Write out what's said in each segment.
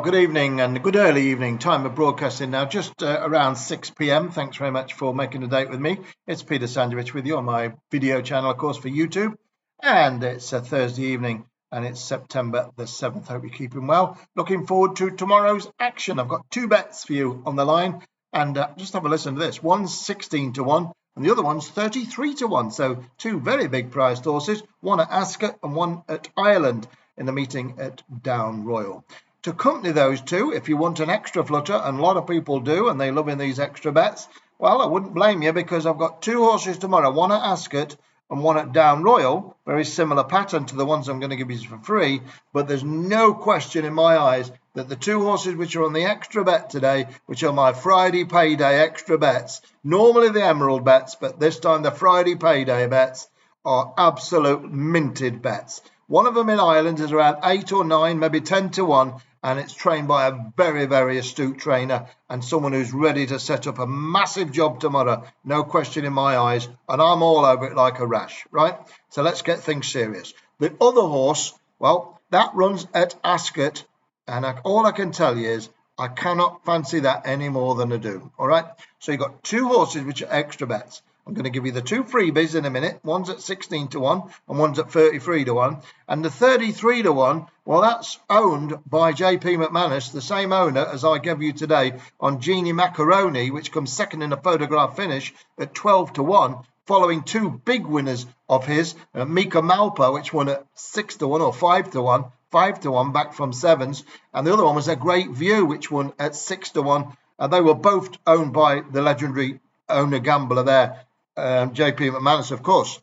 Good evening and good early evening. Time of broadcasting now, just around 6 p.m. Thanks very much for making a date with me. It's Peter Sandrovitch with you on my video channel, of course, for YouTube. And it's a Thursday evening and it's September the 7th. Hope you're keeping well. Looking forward to tomorrow's action. I've got two bets for you on the line. And just have a listen to this. One's 16 to 1 and the other one's 33 to 1. So two very big priced horses, one at Ascot and one at Ireland in the meeting at Down Royal. To accompany those two, if you want an extra flutter, and a lot of people do, and they love in these extra bets, well, I wouldn't blame you because I've got two horses tomorrow, one at Ascot and one at Down Royal, very similar pattern to the ones I'm going to give you for free, but there's no question in my eyes that the two horses which are on the extra bet today, which are my Friday payday extra bets, normally the Emerald bets, but this time the Friday payday bets, are absolute minted bets. One of them in Ireland is around 8 or 9, maybe 10 to 1, and it's trained by a very, very astute trainer and someone who's ready to set up a massive job tomorrow. No question in my eyes, and I'm all over it like a rash, right? So let's get things serious. The other horse, well, that runs at Ascot, and all I can tell you is I cannot fancy that any more than I do, all right? So you've got two horses which are extra bets. I'm going to give you the two freebies in a minute. One's at 16 to 1 and one's at 33 to 1. And the 33 to 1, well, that's owned by JP McManus, the same owner as I gave you today on Genie Macaroni, which comes second in a photograph finish at 12 to 1, following two big winners of his, Mika Malpa, which won at 6 to 1 or 5 to 1, 5 to 1 back from sevens. And the other one was a Great View, which won at 6 to 1. And they were both owned by the legendary owner gambler there, JP McManus, of course.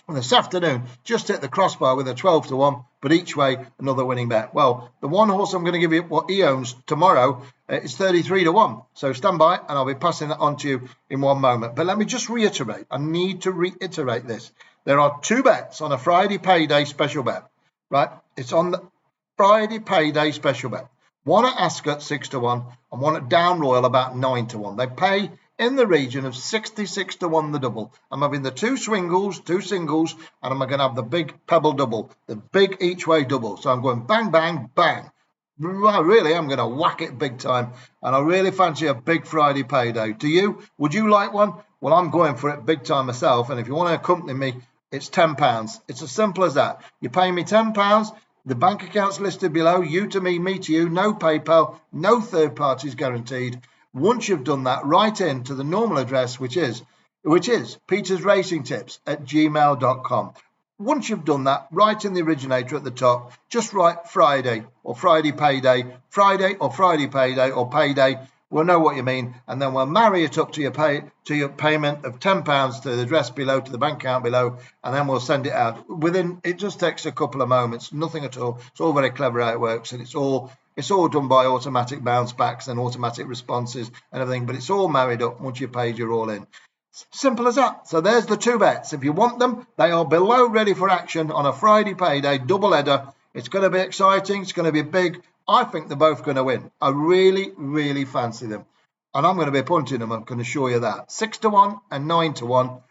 And this afternoon, just hit the crossbar with a 12 to 1, but each way another winning bet. Well, the one horse I'm going to give you what he owns tomorrow is 33 to 1. So stand by and I'll be passing that on to you in one moment. But let me just reiterate. I need to reiterate this. There are two bets on a Friday payday special bet, right? It's on the Friday payday special bet. One at Ascot 6 to 1 and one at Down Royal about 9 to 1. They pay in the region of 66 to 1 the double. I'm having the two singles, and I'm going to have the big pebble double, the big each way double. So I'm going bang, bang, bang. Really, I'm going to whack it big time, and I really fancy a big Friday payday. Do you? Would you like one? Well, I'm going for it big time myself, and if you want to accompany me, it's £10. It's as simple as that. You pay me £10. The bank account's listed below. You to me to you. No PayPal, no third parties guaranteed. Once you've done that, write in to the normal address, which is petersracingtips@gmail.com. Once you've done that, write in the originator at the top. Just write Friday or Friday payday, Friday or Friday payday or payday. We'll know what you mean, and then we'll marry it up to your payment of £10 to the address below, to the bank account below, and then we'll send it out. It just takes a couple of moments, nothing at all. It's all very clever how it works, and it's all done by automatic bounce backs and automatic responses and everything, but it's all married up. Once you're paid, you're all in. Simple as that. So there's the two bets. If you want them, they are below ready for action on a Friday payday double header. It's going to be exciting. It's going to be big. I think they're both going to win. I really, really fancy them. And I'm going to be punting them, I can assure you that. 6 to 1 and 9 to 1.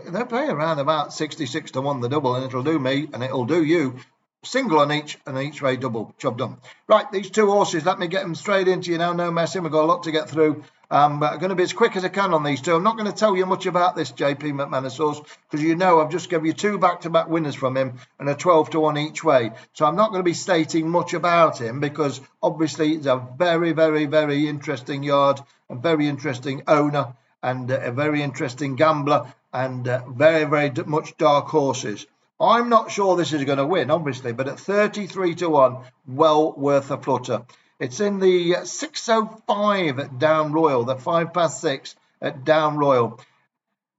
They pay around about 66 to 1 the double, and it'll do me and it'll do you. Single on each and each way double. Job done. Right, these two horses, let me get them straight into you now. No messing. We've got a lot to get through. But I'm going to be as quick as I can on these two. I'm not going to tell you much about this JP McManus horse because you know I've just given you two back-to-back winners from him and a 12 to 1 each way. So I'm not going to be stating much about him because obviously he's a very, very, very interesting yard, a very interesting owner and a very interesting gambler and very, very much dark horses. I'm not sure this is going to win, obviously, but at 33 to 1, well worth a flutter. It's in the 6:05 at Down Royal, the 6:05 at Down Royal.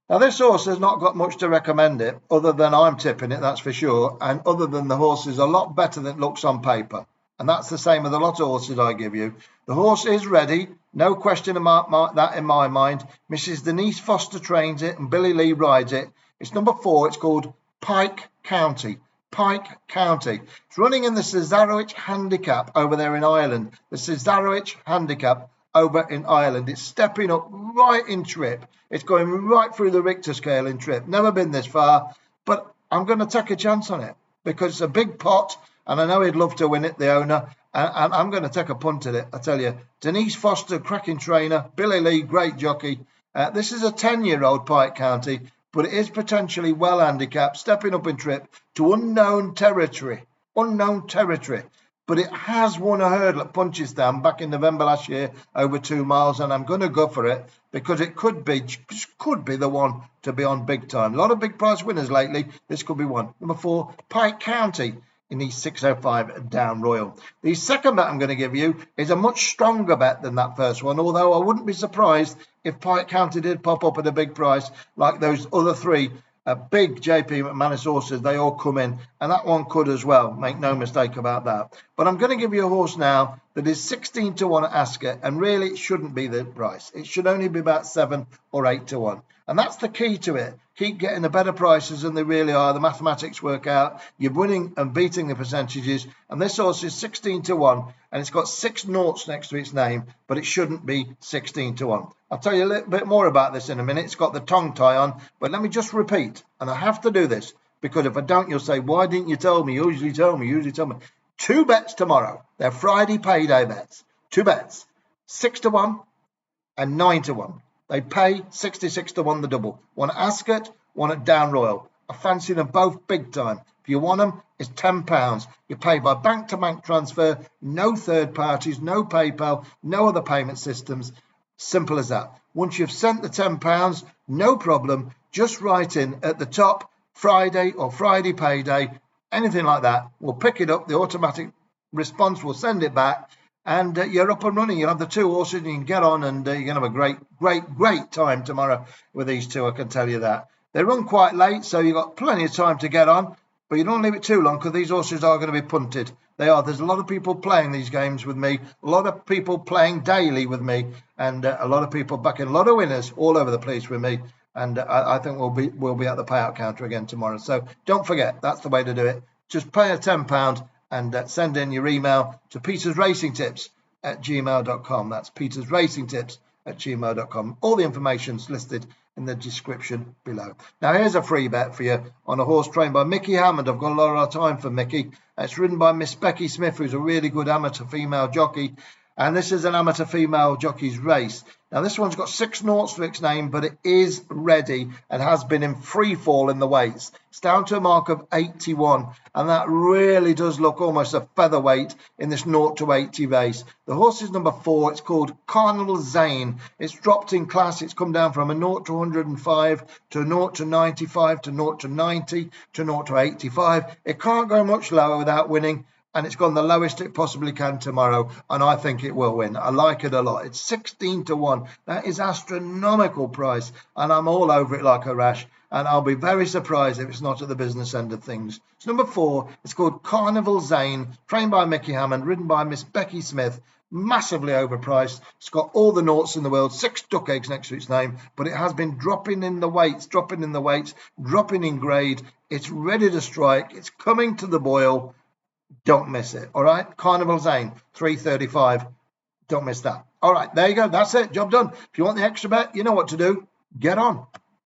Now, this horse has not got much to recommend it, other than I'm tipping it, that's for sure, and other than the horse is a lot better than it looks on paper. And that's the same with a lot of horses I give you. The horse is ready, no question about that in my mind. Mrs. Denise Foster trains it and Billy Lee rides it. It's number 4, it's called Pike County. Pike County. It's running in the SANDROVITCH handicap over there in Ireland. The SANDROVITCH handicap over in Ireland. It's stepping up right in trip. It's going right through the Richter scale in trip. Never been this far, but I'm going to take a chance on it because it's a big pot and I know he'd love to win it, the owner, And I'm going to take a punt at it. I tell you, Denise Foster, cracking trainer. Billy Lee, great jockey. This is a 10-year-old Pike County, but it is potentially well handicapped, stepping up in trip to unknown territory. But it has won a hurdle at Punchestown back in November last year, over 2 miles, and I'm going to go for it because it could be the one to be on big time. A lot of big prize winners lately. This could be one. Number 4, Pike County in the 605 Down Royal. The second bet I'm going to give you is a much stronger bet than that first one, although I wouldn't be surprised if Pike County did pop up at a big price like those other 3 big JP McManus horses. They all come in, and that one could as well. Make no mistake about that. But I'm going to give you a horse now that is 16 to 1 at Ascot, and really it shouldn't be the price. It should only be about 7 or 8 to 1. And that's the key to it. Keep getting the better prices than they really are. The mathematics work out. You're winning and beating the percentages. And this horse is 16 to 1, and it's got 6 noughts next to its name, but it shouldn't be 16 to 1. I'll tell you a little bit more about this in a minute. It's got the tongue tie on, but let me just repeat, and I have to do this because if I don't, you'll say, why didn't you tell me? You usually tell me. 2 bets tomorrow. They're Friday payday bets. 2 bets, 6 to 1 and 9 to 1. They pay 66 to 1 the double. One at Ascot, one at Down Royal. I fancy them both big time. If you want them, it's £10. You pay by bank-to-bank transfer, no third parties, no PayPal, no other payment systems. Simple as that. Once you've sent the £10, no problem. Just write in at the top, Friday or Friday payday, anything like that. We'll pick it up. The automatic response will send it back. And you're up and running. You'll have the 2 horses and you can get on, and you're going to have a great time tomorrow with these 2, I can tell you that. They run quite late, so you've got plenty of time to get on, but you don't leave it too long because these horses are going to be punted. They are. There's a lot of people playing these games with me, a lot of people playing daily with me, and a lot of people backing a lot of winners all over the place with me. And I think we'll be at the payout counter again tomorrow. So don't forget, that's the way to do it. Just pay a £10 and send in your email to petersracingtips@gmail.com. That's petersracingtips@gmail.com. All the information's listed in the description below. Now here's a free bet for you on a horse trained by Mickey Hammond. I've got a lot of time for Mickey. It's ridden by Miss Becky Smith, who's a really good amateur female jockey. And this is an amateur female jockey's race. Now, this one's got 6 noughts to its name, but it is ready and has been in free fall in the weights. It's down to a mark of 81, and that really does look almost a featherweight in this 0 to 80 race. The horse is number 4. It's called Carnival Zane. It's dropped in class. It's come down from a 0 to 105 to a 0 to 95 to 0 to 90 to 0 to 85. It can't go much lower without winning. And it's gone the lowest it possibly can tomorrow, and I think it will win. I like it a lot. It's 16 to 1. That is astronomical price, and I'm all over it like a rash, and I'll be very surprised if it's not at the business end of things. It's number 4. It's called Carnival Zane, trained by Mickey Hammond, ridden by Miss Becky Smith. Massively overpriced. It's got all the noughts in the world, 6 duck eggs next to its name, but it has been dropping in weights, dropping in grade. It's ready to strike. It's coming to the boil. Don't miss it. All right. Carnival Zane, 335. Don't miss that. All right. There you go. That's it. Job done. If you want the extra bet, you know what to do. Get on.